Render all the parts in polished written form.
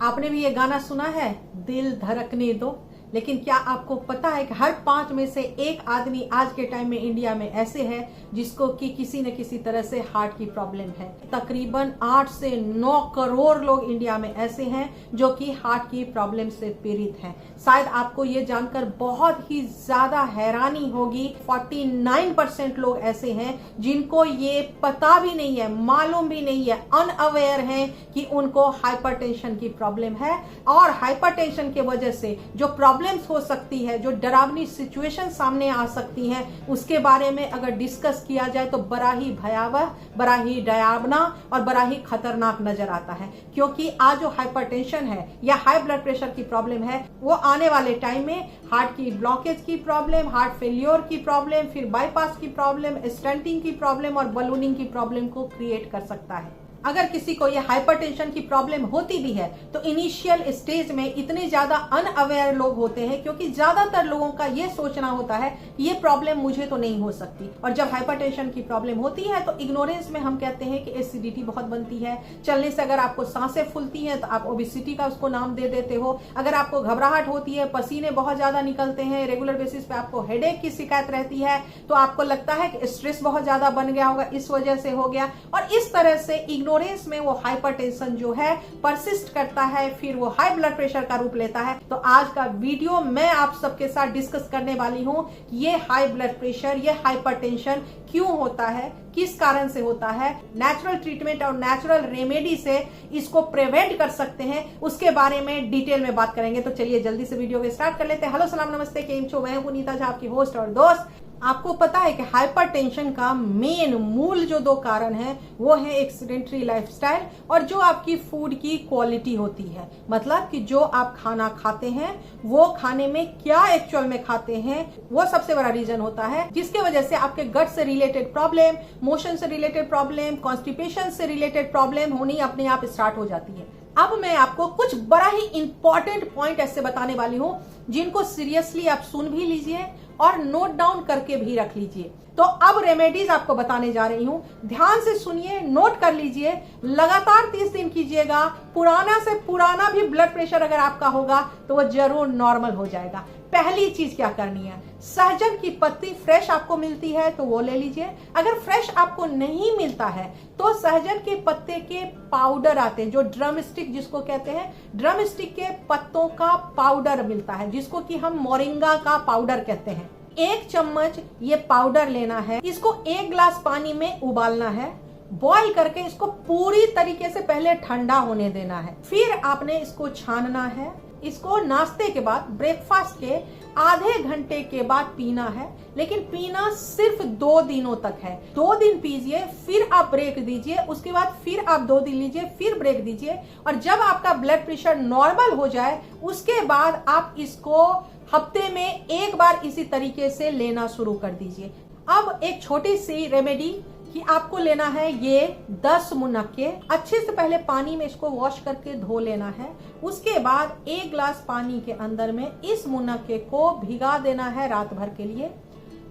आपने भी ये गाना सुना है, दिल धड़कने दो। लेकिन क्या आपको पता है कि हर 5 में से एक आदमी आज के टाइम में इंडिया में ऐसे है जिसको कि किसी न किसी तरह से हार्ट की प्रॉब्लम है। तकरीबन 8 से 9 करोड़ लोग इंडिया में ऐसे हैं जो कि हार्ट की प्रॉब्लम से पीड़ित हैं। शायद आपको ये जानकर बहुत ही ज्यादा हैरानी होगी, 49% लोग ऐसे हैं जिनको ये पता भी नहीं है, मालूम भी नहीं है, अनअवेयर हैं कि उनको हाइपरटेंशन की प्रॉब्लम है। और हाइपरटेंशन की वजह से जो प्रॉब्लम्स हो सकती है, जो डरावनी सिचुएशन सामने आ सकती हैं, उसके बारे में अगर डिस्कस किया जाए तो बड़ा ही भयावह, बड़ा ही डरावना और बड़ा ही खतरनाक नजर आता है। क्योंकि आज जो हाइपरटेंशन है या हाई ब्लड प्रेशर की प्रॉब्लम है, वो आने वाले टाइम में हार्ट की ब्लॉकेज की प्रॉब्लम, हार्ट फेल्योर की प्रॉब्लम, फिर बाईपास की प्रॉब्लम, स्टेंटिंग की प्रॉब्लम और बलूनिंग की प्रॉब्लम को क्रिएट कर सकता है। अगर किसी को यह हाइपरटेंशन की प्रॉब्लम होती भी है तो इनिशियल स्टेज में इतने ज्यादा अनअवेयर लोग होते हैं, क्योंकि ज्यादातर लोगों का यह सोचना होता है ये प्रॉब्लम मुझे तो नहीं हो सकती। और जब हाइपरटेंशन की प्रॉब्लम होती है तो इग्नोरेंस में हम कहते हैं कि एसिडिटी बहुत बनती है, चलने से अगर आपको सांसें फूलती हैं तो आप ओबेसिटी का उसको नाम दे देते हो। अगर आपको घबराहट होती है, पसीने बहुत ज्यादा निकलते हैं, रेगुलर बेसिस पे आपको हेडेक की शिकायत रहती है, तो आपको लगता है कि स्ट्रेस बहुत ज्यादा बन गया होगा, इस वजह से हो गया। और इस तरह से इग्नोरेंस में वो हाइपरटेंशन जो है परसिस्ट करता है, फिर वो हाई ब्लड प्रेशर का रूप लेता है। तो आज का वीडियो मैं आप सबके साथ डिस्कस करने वाली हूं, ये हाई ब्लड प्रेशर, ये हाइपरटेंशन क्यों होता है, किस कारण से होता है, नेचुरल ट्रीटमेंट और नेचुरल रेमेडी से इसको प्रिवेंट कर सकते हैं, उसके बारे में डिटेल में बात करेंगे। तो चलिए जल्दी से वीडियो को स्टार्ट कर लेते हैं। हेलो, सलाम, नमस्ते, केम छो, मैं हूं पुनीता झा, आपकी होस्ट और दोस्त। आपको पता है कि हाइपरटेंशन का मूल जो 2 कारण है वो है एक सेडेंटरी लाइफस्टाइल और जो आपकी फूड की क्वालिटी होती है। मतलब कि जो आप खाना खाते हैं वो खाने में क्या एक्चुअल में खाते हैं, वो सबसे बड़ा रीजन होता है, जिसके वजह से आपके गट से रिलेटेड प्रॉब्लम, मोशन से रिलेटेड प्रॉब्लम, कॉन्स्टिपेशन से रिलेटेड प्रॉब्लम होनी अपने आप स्टार्ट हो जाती है। अब मैं आपको कुछ बड़ा ही इंपॉर्टेंट पॉइंट ऐसे बताने वाली हूं जिनको सीरियसली आप सुन भी लीजिए और नोट डाउन करके भी रख लीजिए। तो अब रेमेडीज आपको बताने जा रही हूं, ध्यान से सुनिए, नोट कर लीजिए, लगातार 30 दिन कीजिएगा। पुराना से पुराना भी ब्लड प्रेशर अगर आपका होगा तो वो जरूर नॉर्मल हो जाएगा। पहली चीज क्या करनी है, सहजन की पत्ती फ्रेश आपको मिलती है तो वो ले लीजिए। अगर फ्रेश आपको नहीं मिलता है तो सहजन के पत्ते के पाउडर आते हैं, जो ड्रम स्टिक जिसको कहते हैं, ड्रम स्टिक के पत्तों का पाउडर मिलता है, जिसको कि हम मोरिंगा का पाउडर कहते हैं। 1 चम्मच ये पाउडर लेना है, इसको 1 गिलास पानी में उबालना है, बॉईल करके इसको पूरी तरीके से पहले ठंडा होने देना है। फिर आपने इसको छानना है। इसको नाश्ते के बाद, ब्रेकफास्ट के आधे घंटे के बाद पीना है, लेकिन पीना सिर्फ 2 दिनों तक है। 2 दिन पीजिए, फिर आप ब्रेक दीजिए, उसके बाद फिर आप 2 दिन लीजिए, फिर ब्रेक दीजिए। और जब आपका ब्लड प्रेशर नॉर्मल हो जाए उसके बाद आप इसको हफ्ते में 1 बार इसी तरीके से लेना शुरू कर दीजिए। अब एक छोटी सी रेमेडी कि आपको लेना है ये 10 मुनक्के, अच्छे से पहले पानी में इसको वॉश करके धो लेना है। उसके बाद 1 गिलास पानी के अंदर में इस मुनक्के को भिगा देना है रात भर के लिए।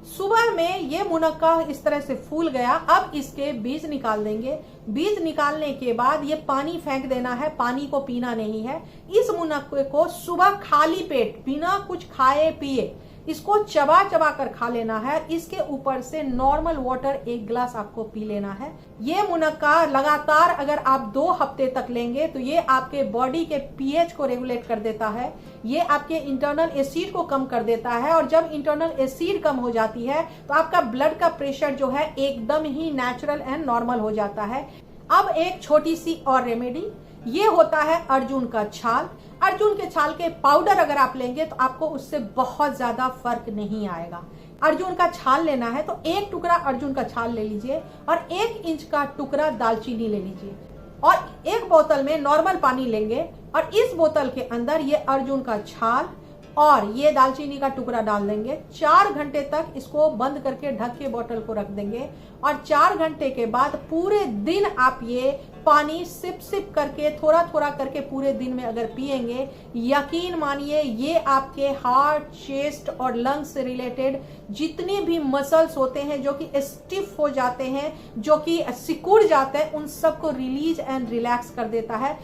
सुबह में ये मुनक्का इस तरह से फूल गया, अब इसके बीज निकाल देंगे। बीज निकालने के बाद ये पानी फेंक देना है, पानी को पीना नहीं है। इस मुनक्के को सुबह खाली पेट, बिना कुछ खाए पिए, इसको चबा चबा कर खा लेना है। इसके ऊपर से नॉर्मल वाटर 1 गिलास आपको पी लेना है। ये मुनक्का लगातार अगर आप 2 हफ्ते तक लेंगे तो ये आपके बॉडी के पीएच को रेगुलेट कर देता है, ये आपके इंटरनल एसिड को कम कर देता है। और जब इंटरनल एसिड कम हो जाती है तो आपका ब्लड का प्रेशर जो है एकदम ही नेचुरल एंड नॉर्मल हो जाता है। अब एक छोटी सी और रेमेडी, ये होता है अर्जुन का छाल। अर्जुन के छाल के पाउडर अगर आप लेंगे तो आपको उससे बहुत ज्यादा फर्क नहीं आएगा। अर्जुन का छाल लेना है तो 1 टुकड़ा अर्जुन का छाल ले लीजिए और 1 इंच का टुकड़ा दालचीनी ले लीजिए और 1 बोतल में नॉर्मल पानी लेंगे और इस बोतल के अंदर ये अर्जुन का छाल और ये दालचीनी का टुकड़ा डाल देंगे। 4 घंटे तक इसको बंद करके ढक के बोतल को रख देंगे और 4 घंटे के बाद पूरे दिन आप ये पानी सिप सिप करके, थोड़ा थोड़ा करके पूरे दिन में अगर पिएंगे, यकीन मानिए ये आपके हार्ट, चेस्ट और लंग्स से रिलेटेड जितने भी मसल्स होते हैं जो कि स्टिफ हो जाते हैं, जो कि सिकुड़ जाते हैं, उन सबको रिलीज एंड रिलैक्स कर देता है।